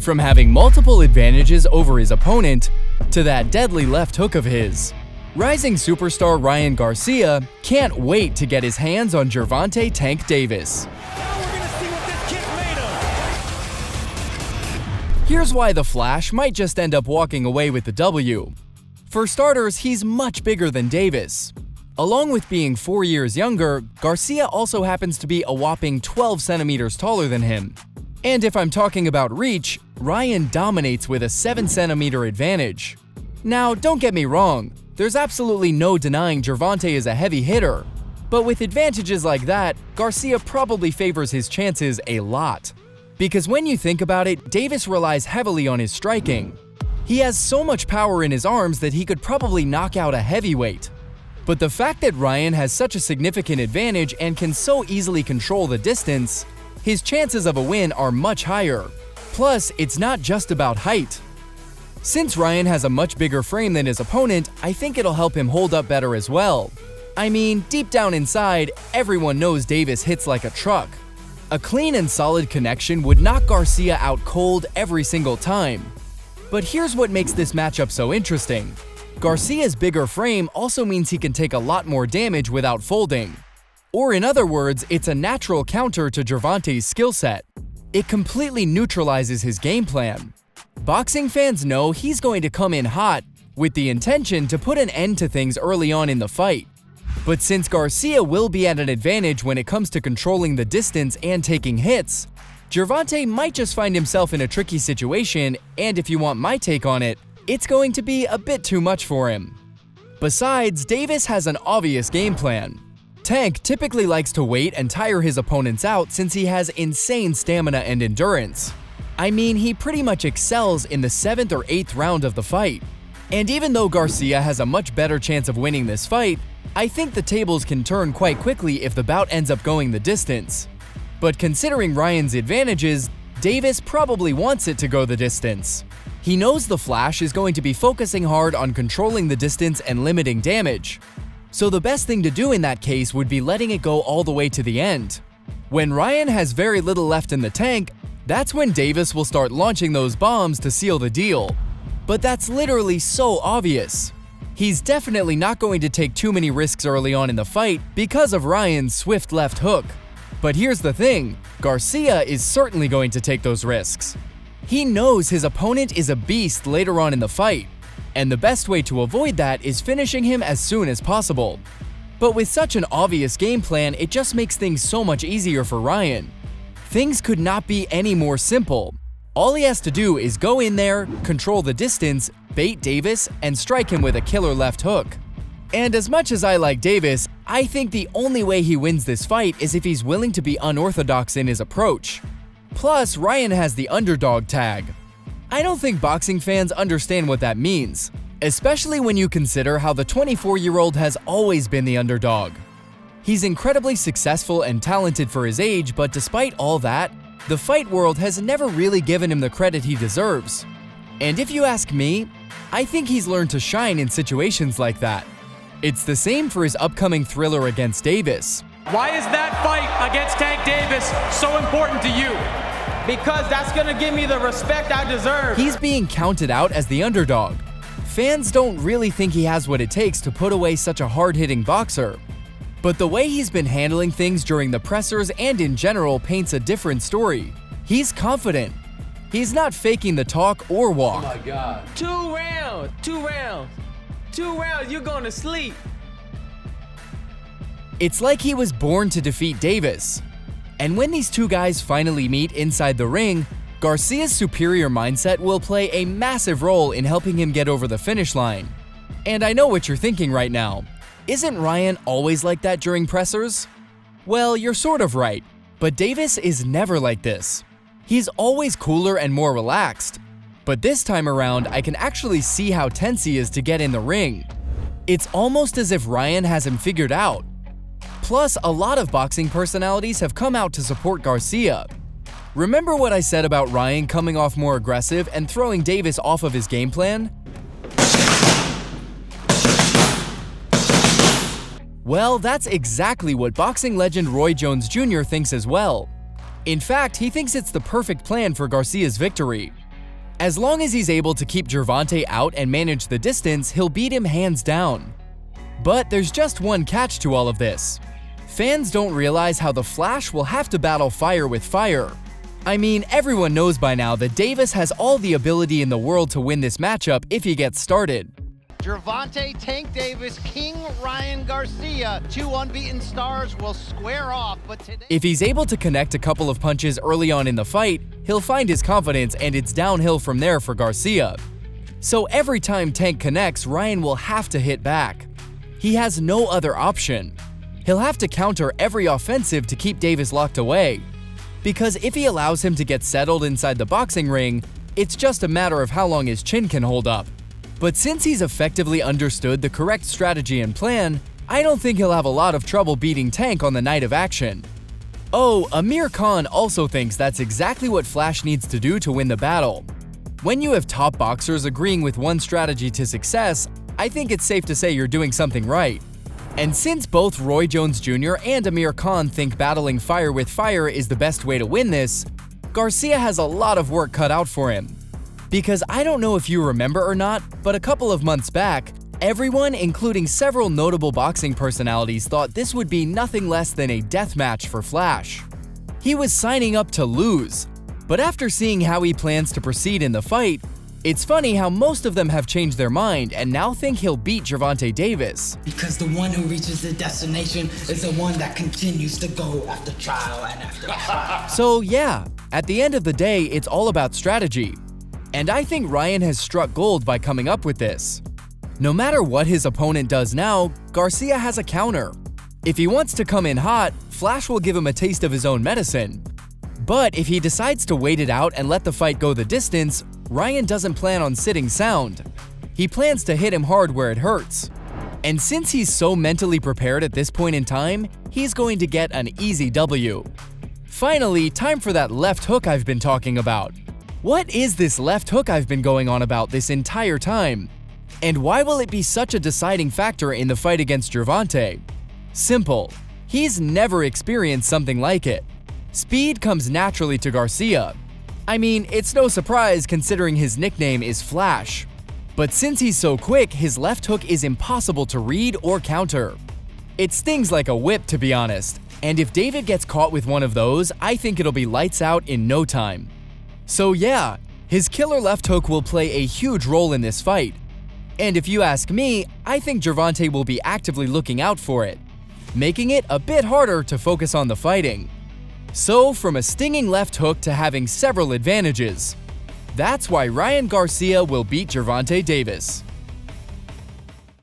From having multiple advantages over his opponent to that deadly left hook of his. Rising superstar Ryan Garcia can't wait to get his hands on Gervonta "Tank" Davis. Now we're gonna see what this kid's made of. Here's why the Flash might just end up walking away with the W. For starters, he's much bigger than Davis. Along with being 4 years younger, Garcia also happens to be a whopping 12 centimeters taller than him. And if I'm talking about reach, Ryan dominates with a 7 centimeter advantage. Now, don't get me wrong, there's absolutely no denying Gervonta is a heavy hitter. But with advantages like that, Garcia probably favors his chances a lot. Because when you think about it, Davis relies heavily on his striking. He has so much power in his arms that he could probably knock out a heavyweight. But the fact that Ryan has such a significant advantage and can so easily control the distance, his chances of a win are much higher. Plus, it's not just about height. Since Ryan has a much bigger frame than his opponent, I think it'll help him hold up better as well. I mean, deep down inside, everyone knows Davis hits like a truck. A clean and solid connection would knock Garcia out cold every single time. But here's what makes this matchup so interesting. Garcia's bigger frame also means he can take a lot more damage without folding. Or in other words, it's a natural counter to Gervonta's skill set. It completely neutralizes his game plan. Boxing fans know he's going to come in hot with the intention to put an end to things early on in the fight. But since Garcia will be at an advantage when it comes to controlling the distance and taking hits, Gervonta might just find himself in a tricky situation, and if you want my take on it, it's going to be a bit too much for him. Besides, Davis has an obvious game plan. Tank typically likes to wait and tire his opponents out since he has insane stamina and endurance. I mean, he pretty much excels in the 7th or 8th round of the fight. And even though Garcia has a much better chance of winning this fight, I think the tables can turn quite quickly if the bout ends up going the distance. But considering Ryan's advantages, Davis probably wants it to go the distance. He knows the Flash is going to be focusing hard on controlling the distance and limiting damage. So the best thing to do in that case would be letting it go all the way to the end. When Ryan has very little left in the tank, that's when Davis will start launching those bombs to seal the deal. But that's literally so obvious. He's definitely not going to take too many risks early on in the fight because of Ryan's swift left hook. But here's the thing, Garcia is certainly going to take those risks. He knows his opponent is a beast later on in the fight, and the best way to avoid that is finishing him as soon as possible. But with such an obvious game plan, it just makes things so much easier for Ryan. Things could not be any more simple. All he has to do is go in there, control the distance, bait Davis, and strike him with a killer left hook. And as much as I like Davis, I think the only way he wins this fight is if he's willing to be unorthodox in his approach. Plus, Ryan has the underdog tag. I don't think boxing fans understand what that means, especially when you consider how the 24-year-old has always been the underdog. He's incredibly successful and talented for his age, but despite all that, the fight world has never really given him the credit he deserves. And if you ask me, I think he's learned to shine in situations like that. It's the same for his upcoming thriller against Davis. Why is that fight against Tank Davis so important to you? Because that's gonna give me the respect I deserve. He's being counted out as the underdog. Fans don't really think he has what it takes to put away such a hard-hitting boxer. But the way he's been handling things during the pressers and in general paints a different story. He's confident. He's not faking the talk or walk. Oh my God. 2 rounds, 2 rounds, 2 rounds, you're going to sleep. It's like he was born to defeat Davis. And when these two guys finally meet inside the ring, Garcia's superior mindset will play a massive role in helping him get over the finish line. And I know what you're thinking right now. Isn't Ryan always like that during pressers? Well, you're sort of right, but Davis is never like this. He's always cooler and more relaxed. But this time around, I can actually see how tense he is to get in the ring. It's almost as if Ryan has him figured out. Plus, a lot of boxing personalities have come out to support Garcia. Remember what I said about Ryan coming off more aggressive and throwing Davis off of his game plan? Well, that's exactly what boxing legend Roy Jones Jr. thinks as well. In fact, he thinks it's the perfect plan for Garcia's victory. As long as he's able to keep Gervonta out and manage the distance, he'll beat him hands down. But there's just one catch to all of this. Fans don't realize how the Flash will have to battle fire with fire. I mean, everyone knows by now that Davis has all the ability in the world to win this matchup if he gets started. Gervonta, Tank Davis, King Ryan Garcia, two unbeaten stars will square off, but today... If he's able to connect a couple of punches early on in the fight, he'll find his confidence and it's downhill from there for Garcia. So every time Tank connects, Ryan will have to hit back. He has no other option. He'll have to counter every offensive to keep Davis locked away. Because if he allows him to get settled inside the boxing ring, it's just a matter of how long his chin can hold up. But since he's effectively understood the correct strategy and plan, I don't think he'll have a lot of trouble beating Tank on the night of action. Oh, Amir Khan also thinks that's exactly what Flash needs to do to win the battle. When you have top boxers agreeing with one strategy to success, I think it's safe to say you're doing something right. And since both Roy Jones Jr. and Amir Khan think battling fire with fire is the best way to win this, Garcia has a lot of work cut out for him. Because I don't know if you remember or not, but a couple of months back, everyone, including several notable boxing personalities, thought this would be nothing less than a death match for Flash. He was signing up to lose, but after seeing how he plans to proceed in the fight, it's funny how most of them have changed their mind and now think he'll beat Gervonta Davis. Because the one who reaches the destination is the one that continues to go after trial and after trial. So yeah, at the end of the day, it's all about strategy. And I think Ryan has struck gold by coming up with this. No matter what his opponent does now, Garcia has a counter. If he wants to come in hot, Flash will give him a taste of his own medicine. But if he decides to wait it out and let the fight go the distance, Ryan doesn't plan on sitting sound. He plans to hit him hard where it hurts. And since he's so mentally prepared at this point in time, he's going to get an easy W. Finally, time for that left hook I've been talking about. What is this left hook I've been going on about this entire time? And why will it be such a deciding factor in the fight against Gervonta? Simple. He's never experienced something like it. Speed comes naturally to Garcia. I mean, it's no surprise considering his nickname is Flash. But since he's so quick, his left hook is impossible to read or counter. It stings like a whip, to be honest. And if David gets caught with one of those, I think it'll be lights out in no time. So yeah, his killer left hook will play a huge role in this fight. And if you ask me, I think Gervonta will be actively looking out for it, making it a bit harder to focus on the fighting. So from a stinging left hook to having several advantages. That's why Ryan Garcia will beat Gervonta Davis.